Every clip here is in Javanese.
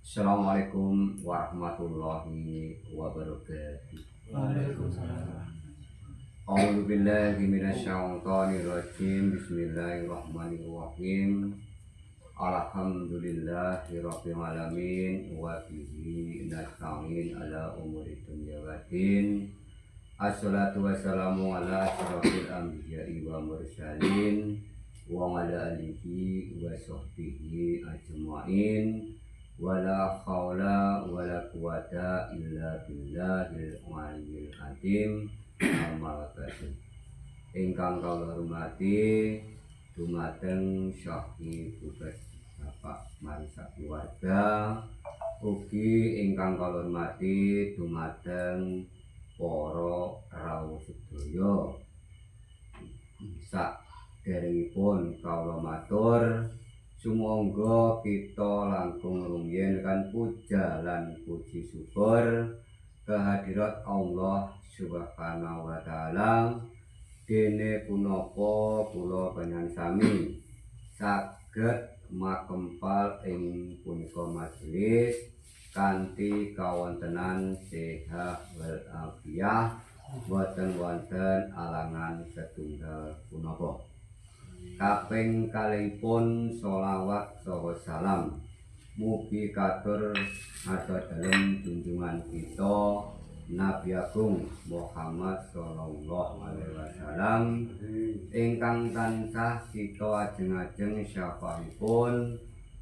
Assalamualaikum warahmatullahi wabarakatuh. Waalaikumsalam. A'udzu billahi minasyaitonir rajim. Bismillahirrahmanirrahim. Alhamdulillahi rabbil alamin wa bihi nasta'in ala umuri dunya waddin. Assalatu wassalamu ala asyrafil anbiya'i wa mursalin wa ala alihi wa sahbihi ajma'in. Wala haula wala quwata illa billahil aliyyil azim. Amma ba'du. Ingkang kula hormati dumateng Syekh Tugas Bapak Marisa keluarga, ugi ingkang kula hormati dumateng para rawuh sedaya. Saderengipun kawula matur sumangga kita langkung rumiyin kan puja lan puji syukur kehadirat Allah Subhanahu wa taala. Dene punapa kula panjenengan sami saged makempal ing punika majelis kanthi kawontenan sehat wal afiat, boten wonten alangan setunggal punapa. Kaping kalihipun sholawat saha salam mugi katur ngarsa dalem junjungan kita Nabi Agung Muhammad sallallahu alaihi wasallam ingkang tansah kita ajeng-ajeng syafaatipun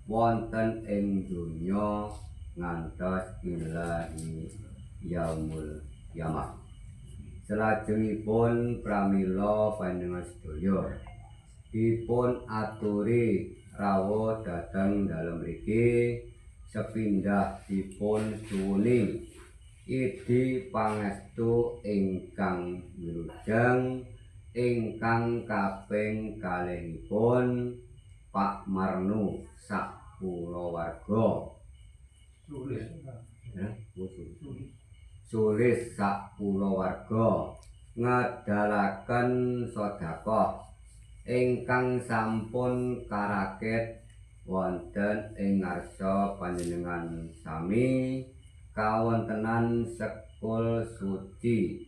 wonten ing donya ngantos ilahi yaumul qiyamah. Salajengipun pramila panjenengan sedaya dipun aturi rawuh dhateng dalem mriki sepindhah dipun suwuni idi pangestu ingkang wilujeng ingkang kaping kalihipun Pak Marnu sak kulawarga Sulis sak kulawarga ngedalaken sedekah ingkang sampun karakit wonten ing ngarsa panjenengan sami kawontenan sekul suci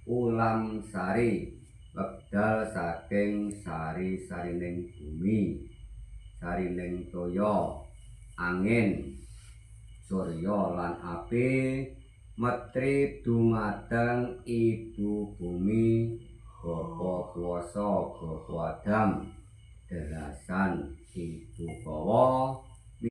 Ulam Sari wekdal saking sari-sarining bumi, sarining toya, angin, surya lan api metri dumateng ibu bumi Bapa kuwasa Bapa Adam derasan ibu Hawa